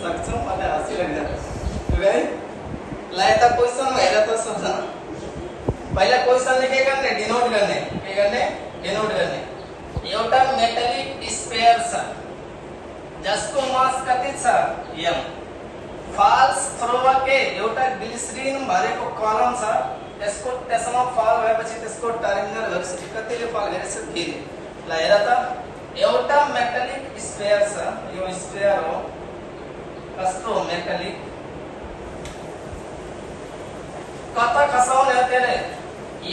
सक्छौँ मलाई हँसी लाग्छ है ल यता क्वेसन हेर त सोच्न पहिला क्वेसनले के गर्ने डिनोट गर्ने एउटा मेटालिक स्फियर छ जसको मास कति छ m फाल्स थ्रोके एउटा ग्लिसरिन भरेको कलम छ त्यसमा फाल भएपछि त्यसको टर्मिनल भेलोसिटी कतिले फाल गरेछ v ल हेर त एउटा मेटालिक स्फियर छ यो स्फियर हो कस्तो मेटालिक कता खसाउने हो त्यसले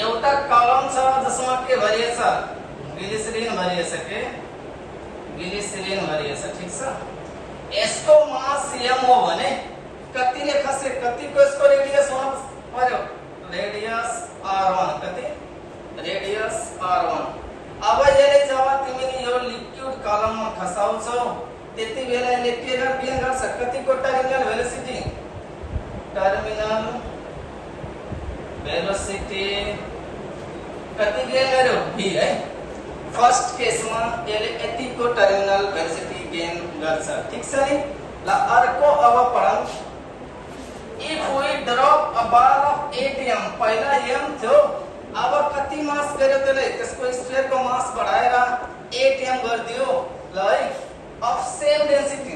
एउटा कलम छ जसमा के भरिएछ ग्लिसरिन भरिएछ के ग्लिसरिन भरिएछ ठीक छ यसको मास m हो भने कतिले खसे कतिको यसको रेडियस हुन पर्यो रेडियस r1 कति रेडियस r1 अब यसले जब तिमीले यो लिक्विड कलममा खसाउँछौ त्यति बेला यसले के गर्छ कतिको टर्मिनल भेलोसिटी कति गेन गर्यो v है फर्स्ट केसमा यसले यतिको टर्मिनल भेलोसिटी गेन गर्छ ठीक छ नि ल अर्को अब पढौं if we drop a bar of 8 m पहिला m थियो अब कति मास गर्यो त्यसले त्यसको स्फियर को मास बढाएर 8 m गर्दियो ल है अफ सेम डेन्सिटी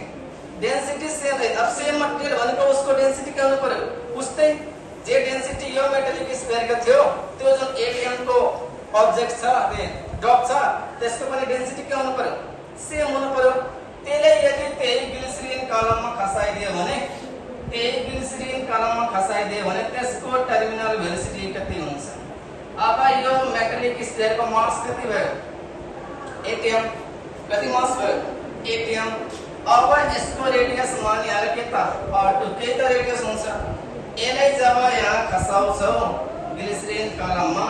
सेम है अब सेम मटेरियल भनेको उसको डेन्सिटी के हुनु पर्यो उस्तै जे डेन्सिटी यो मेटालिक स्फियर को थियो त्यो जुन 8 m को ऑब्जेक्ट छ ड्रप छ त्यसको पनि डेन्सिटी के हुनु पर्यो सेम हुनु पर्यो त्यसले यदि त्यही ग्लिसरिन कलममा खसाइदियो भने त्यसको टर्मिनल भेलोसिटी कति हुन्छ अब यो मेटालिक स्फियर को मास कति भयो 8 m कति मास भयो 8 m अब यसको रेडियस मानिहाल के त r2 के त रेडियस हुन्छ यसलाई जब यहाँ खसाउँछौ ग्लिसरिन कलममा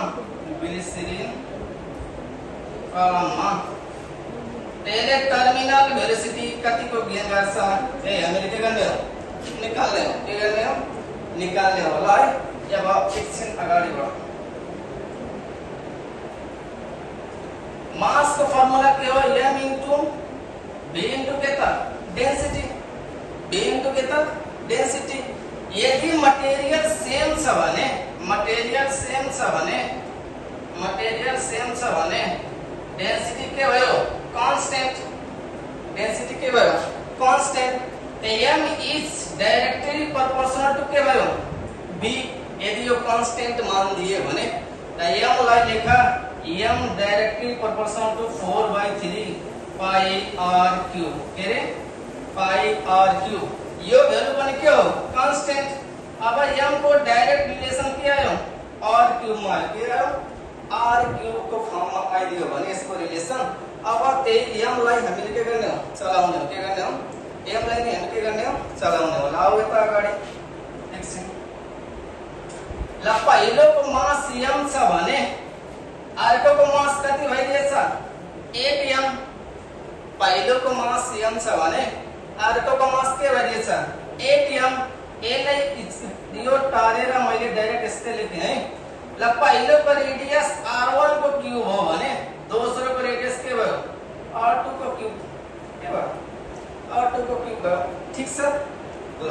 त्यसले टर्मिनल भेलोसिटी कतिको गेन गर्छ हामीले के गर्ने हो निकाल्ने हो ल है अब एकछिन अगाडि बढौं मास को फर्मुला के हो m into v into के त डेंसिटी v into के त डेंसिटी यदि मटेरियल सेम छ भने डेंसिटी के भयो constant m is directly proportional to के भयो b यदि यो कांस्टेंट मान दिए भने त m लाई लेखा m directly proportional to 4/3 pi r cube के रे pi r cube यो भ्यालु पनि के हो कांस्टेंट अब m को डाइरेक्ट रिलेसन के आयो r cube मा के आयो r cube को फर्म मा आइदियो भने यसको रिलेसन अब त्यही m लाई हामीले के गर्ने हो चलाउने हो के गर्ने हो m लाई नि हामीले के गर्ने हो चलाउने हो ल आउ यता अगाडि एकछिन ल पहिलो को मास m छ भने अर्को को मास कति भइदिएछ 8 m पहिलो को मास m छ भने अर्को को मास के भइदिएछ 8 m यसलाई यो टारेर मैले डाइरेक्ट यस्तै लेखे है ल पहिलो को रेडियस r1 को क्यूब हो भने दोस्रो को रेडियस के भयो r2 को क्यूब के भयो r2 को क्यूब भयो ठीक छ ल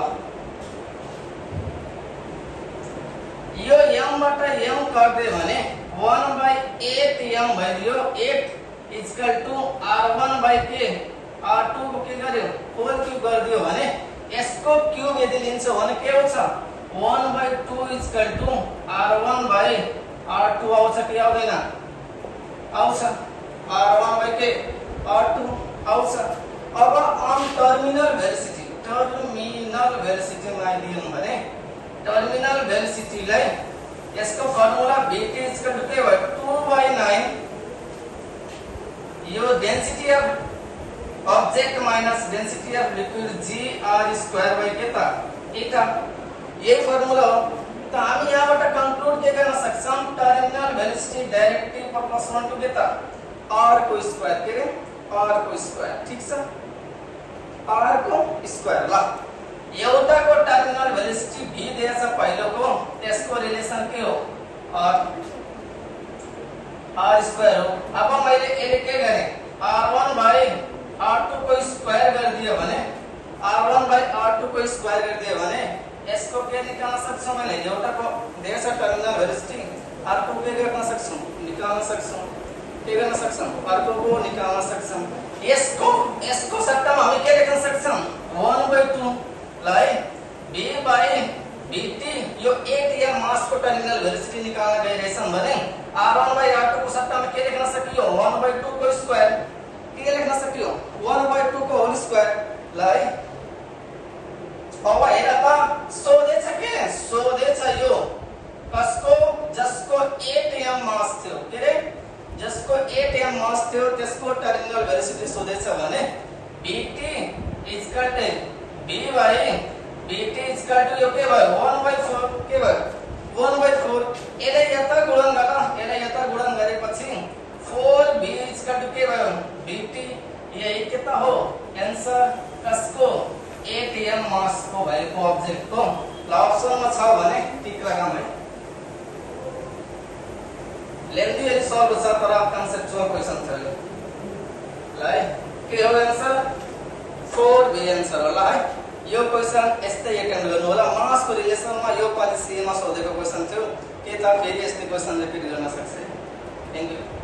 यो m बाट m काट्दै भने 1/8 m भइदियो 8 इक्वल टु r1/k r2 को के गर्यो होल क्यूब गर्दियो भने यसको क्यूब यदि लिन्छौ भने के हुन्छ 1/2 इक्वल टु r1/r2 आउँछ कि आउँदैन आउँछ r1/k r2 आउँछ अब अन टर्मिनल भेलोसिटी मा लियौं भने टर्मिनल भेलोसिटी लाई यसको फर्मुला vk इक्वल टु के भयो 2/9 यो density of object minus density of liquid gr²/k था एटा ये फॉर्मूला हो तो हम यहाँबाट कंक्लूड के गर्न सक्छौं terminal velocity directly proportional to के था r को स्क्वायर के r को स्क्वायर ठीक छ r को स्क्वायर ल एउटा को टर्मिनल भेलोसिटी v दिएछ पहिलो को त्यसको रिलेसन के हो r स्क्वायर हो अब मैले यसले के गरे r1/r2 को स्क्वायर कर दियो भने r1/r2 को स्क्वायर गरिदियो भने यसको के निकाल्न सक्छौं भने एउटाको देश टर्मिनल भेलोसिटी अर्को के गर्न सक्छौं निकाल्न सक्छौं के गर्न सक्छौं अर्कोको निकाल्न सक्छौं यसको सट्टामा हामी के लेख्न सक्छौं 1/2 लाई b by dt यो एटीएम मास को टर्मिनल भेलोसिटी निकाल्न गइरहेछौं भने r1 by r2 को सट्टामा के लेख्न सकियो 1/2 को स्क्वायर के लेख्न सकियो 1/2 को होल स्क्वायर लाई अब हेर त सोधेछ यो कसको जसको एटीएम मास थियो के रे जसको एटीएम मास थियो त्यसको टर्मिनल भेलोसिटी सोधेछ भने bt equal to b by bt equal to यो के भयो 1/4 के भयो 1/4 यसले यता गुणन गरेपछि 4b इक्वल टु के भयो bt यही के त हो आन्सर कसको एटीएम मास को भएको अब्जेक्ट को ल अप्सनमा छ भने टिक लगाम है लेन्दी है सल्भ छ तर कन्सेप्चुअल क्वेशन छ ल के हो आन्सर 4b आन्सर होला है यो क्वेशन यस्तै एटेम्प्ट गर्नु होला मास को रिलेसनमा यो पालि सीमा सोधेको क्वेशन थियो के त फेरि यस्तै क्वेशन रिपिट गर्न सक्छ थ्यांक यू